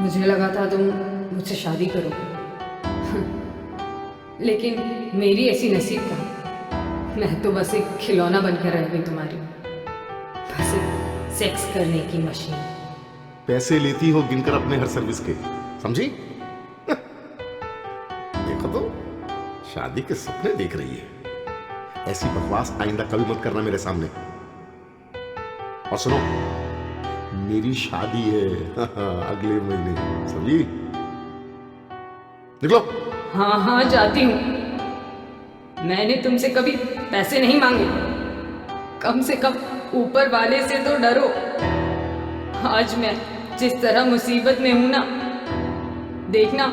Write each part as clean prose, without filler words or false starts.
मुझे लगा था तुम मुझसे शादी करो, लेकिन मेरी ऐसी नसीब था, मैं तो बस एक खिलौना बनकर रह गई तुम्हारी, बस एक सेक्स करने की मशीन। पैसे लेती हो गिनकर अपने हर सर्विस के, समझी? देखो तो शादी के सपने देख रही है। ऐसी बकवास आइंदा कभी मत करना मेरे सामने। और सुनो, मेरी शादी है अगले महीने, समझी? निकलो। हाँ हाँ जाती हूँ। मैंने तुमसे कभी पैसे नहीं मांगे, कम से कम ऊपर वाले से तो डरो। आज मैं जिस तरह मुसीबत में हूं ना, देखना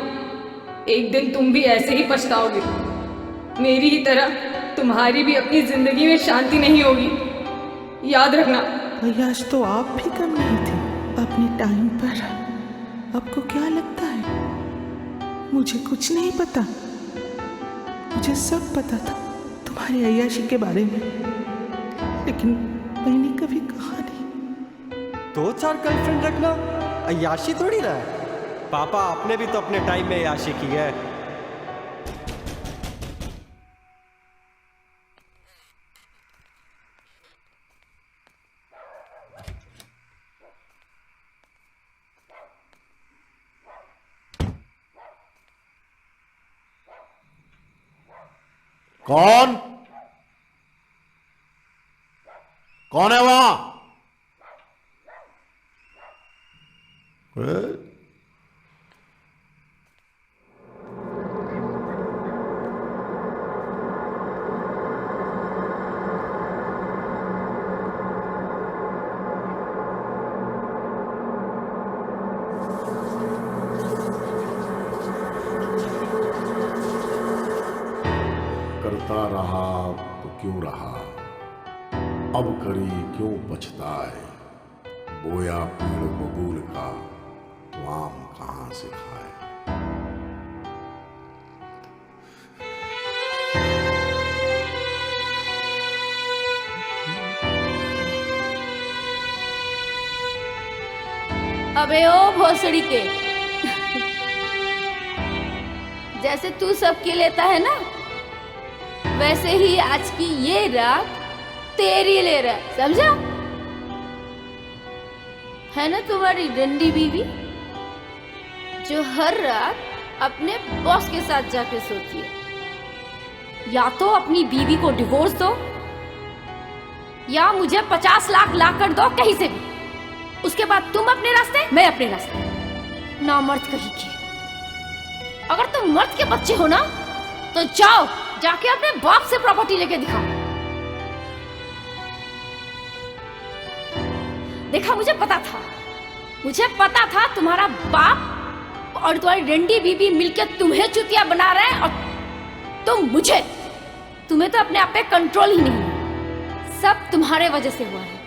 एक दिन तुम भी ऐसे ही पछताओगे। मेरी ही तरह तुम्हारी भी अपनी जिंदगी में शांति नहीं होगी, याद रखना। अय्याश तो आप भी कम नहीं थे अपने टाइम पर। आपको क्या लगता है मुझे कुछ नहीं पता? मुझे सब पता था तुम्हारे अय्याशी के बारे में, लेकिन मैंने कभी कहा नहीं। 2-4 गर्लफ्रेंड रखना अय्याशी थोड़ी ना है। पापा आपने भी तो अपने टाइम में अय्याशी की है। कौन कौन है वहां? करता रहा तो क्यों रहा, अब करी क्यों पछताए। बोया पेड़ बबूल का तो आम कहां से खाए। अबे ओ भोसड़ी के, जैसे तू सबके लेता है ना, वैसे ही आज की ये रात तेरी ले रहा है, समझा? है ना तुम्हारी डंडी बीवी जो हर रात अपने बॉस के साथ जाके सोती है। या तो अपनी बीवी को डिवोर्स दो, या मुझे 50 लाख ला कर दो कहीं से भी। उसके बाद तुम अपने रास्ते, मैं अपने रास्ते। ना मर्द कहीं के। अगर तुम मर्द के बच्चे हो ना, तो जाओ जाके अपने बाप से प्रॉपर्टी लेके दिखाओ। देखा, मुझे पता था तुम्हारा बाप और तुम्हारी डंडी बीबी मिलकर तुम्हें चुतिया बना रहे हैं, और तुम्हें तो अपने आप पे कंट्रोल ही नहीं। सब तुम्हारे वजह से हुआ है।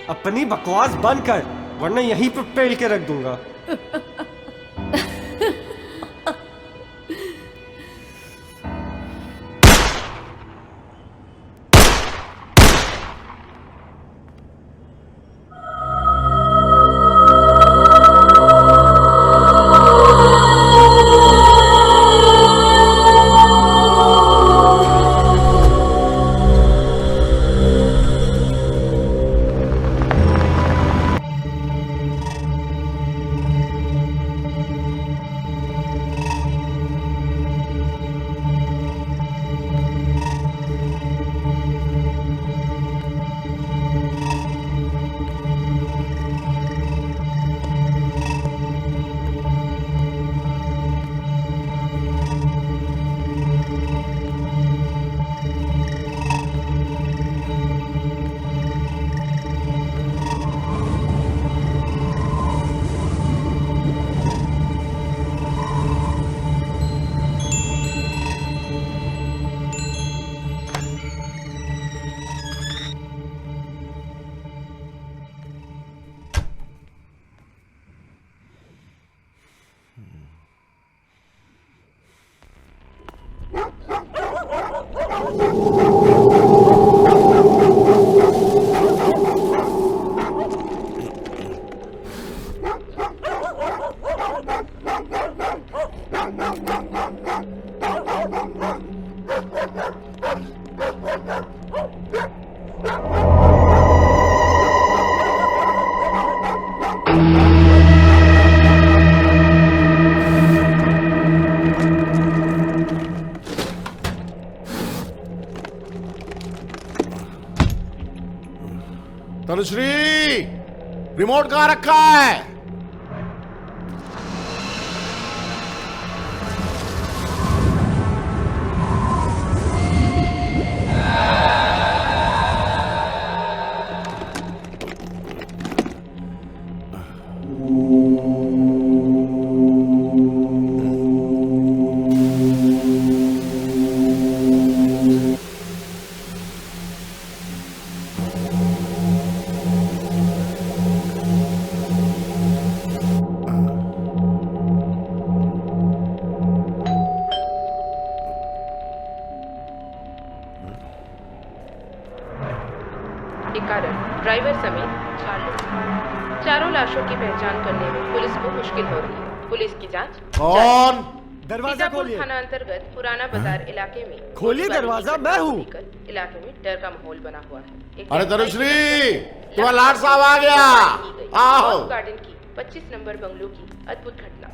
अपनी बकवास बंद कर, वरना यहीं पे पेल के रख दूंगा। तनुश्री, रिमोट कहाँ रखा है? कारण ड्राइवर समेत 4 लोग। चारों लाशों की पहचान करने में पुलिस को मुश्किल हो रही है। पुलिस की जांच कौन? दरवाजा खोलिए। थाना अंतर्गत पुराना बाजार इलाके में खोलिए दरवाजा, मैं हूँ। इलाके में डर का माहौल बना हुआ है। अरे तनुश्री, तुम्हारा लाट साहब आ गया। आओ। गार्डन की 25 नंबर बंगलो की अद्भुत घटना।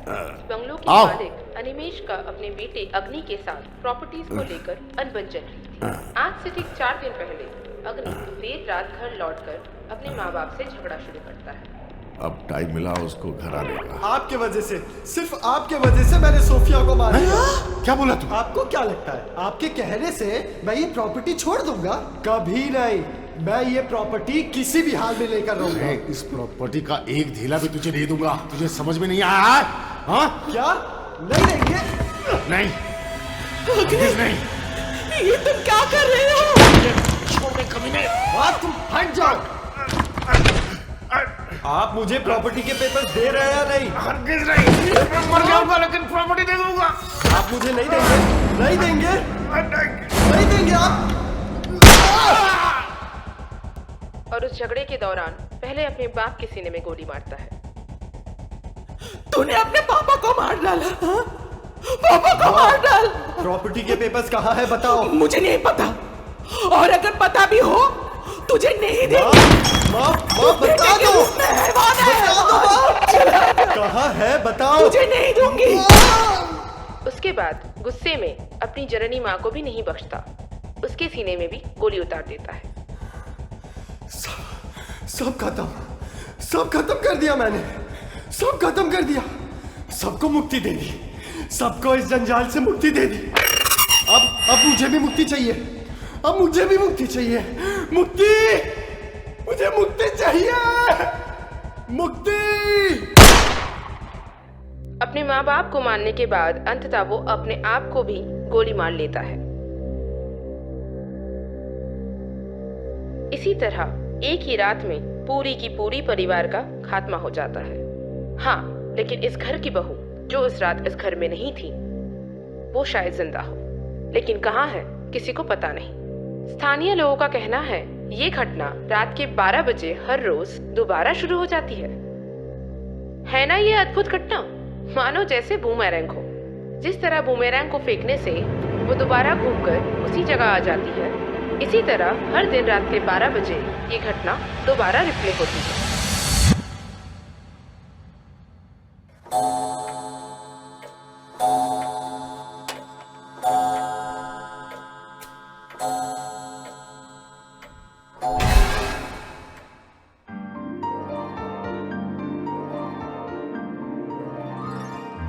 बंगलो की मालिक अनिमेश का अपने बेटे अग्नि के साथ प्रॉपर्टीज को लेकर अनबन चल रही थी। आज से ठीक 4 दिन पहले अग्नि देर रात घर लौटकर अपने माँ बाप से झगड़ा शुरू करता है। अब टाइम मिला उसको घर आने का। आपके वजह से, सिर्फ आपके वजह से मैंने सोफिया को मार दिया। क्या बोला तू? आपको क्या लगता है आपके कहने से मैं ये प्रॉपर्टी छोड़ दूंगा? कभी नहीं। मैं ये प्रॉपर्टी किसी भी हाल में लेकर रहूंगा। इस प्रॉपर्टी का एक ढीला भी तुझे नहीं दूंगा। तुझे समझ में नहीं आया है? हाँ? क्या नहीं देंगे? नहीं नहीं। ये तुम क्या कर रहे हो? छोड़ दे कमीने। तुम हट जाओ। आप मुझे प्रॉपर्टी के पेपर्स दे रहे हैं या नहीं? हरगिज नहीं। मैं मर जाऊंगा लेकिन प्रॉपर्टी दे दूंगा। आप मुझे नहीं देंगे? नहीं देंगे? नहीं देंगे आप? और उस झगड़े के दौरान पहले अपने बाप के सीने में गोली मारता है। तूने अपने पापा को मार डाला। हाँ? पापा को मार डाल। प्रॉपर्टी के पेपर्स कहाँ है बताओ। मुझे नहीं पता, और अगर पता भी हो तुझे नहीं दे। बता दो। कहाँ है बताओ। तुझे नहीं दूंगी। उसके बाद गुस्से में अपनी जननी माँ को भी नहीं बख्शता। उसके सीने में भी गोली उतार देता है। सब खत्म कर दिया मैंने। सब खत्म कर दिया। सबको मुक्ति दे दी। सबको इस जंजाल से मुक्ति दे दी। अब मुझे भी मुक्ति चाहिए। अब मुझे भी मुक्ति चाहिए। मुझे मुक्ति चाहिए। मुक्ति। अपने माँ बाप को मारने के बाद अंततः वो अपने आप को भी गोली मार लेता है। इसी तरह एक ही रात में पूरी की पूरी परिवार का खात्मा हो जाता है। हाँ, लेकिन इस घर की बहू जो उस रात इस घर में नहीं थी, वो शायद जिंदा हो, लेकिन कहाँ है किसी को पता नहीं। स्थानीय लोगों का कहना है ये घटना रात के 12 बजे हर रोज दोबारा शुरू हो जाती है ना ये अद्भुत घटना? मानो जैसे बूमेरैंग हो। जिस तरह बूमेरैंग को फेंकने से वो दोबारा घूमकर उसी जगह आ जाती है, इसी तरह हर दिन रात के 12 बजे ये घटना दोबारा रिप्ले होती है।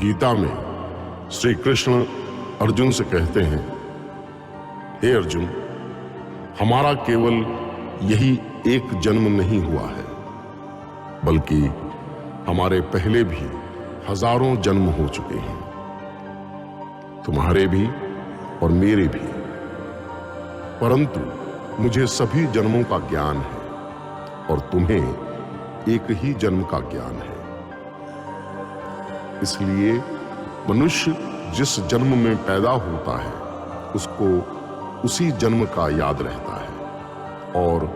गीता में श्री कृष्ण अर्जुन से कहते हैं, हे अर्जुन, हमारा केवल यही एक जन्म नहीं हुआ है, बल्कि हमारे पहले भी हजारों जन्म हो चुके हैं, तुम्हारे भी और मेरे भी। परंतु मुझे सभी जन्मों का ज्ञान है और तुम्हें एक ही जन्म का ज्ञान है। इसलिए मनुष्य जिस जन्म में पैदा होता है उसको उसी जन्म का याद रहता है और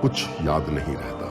कुछ याद नहीं रहता।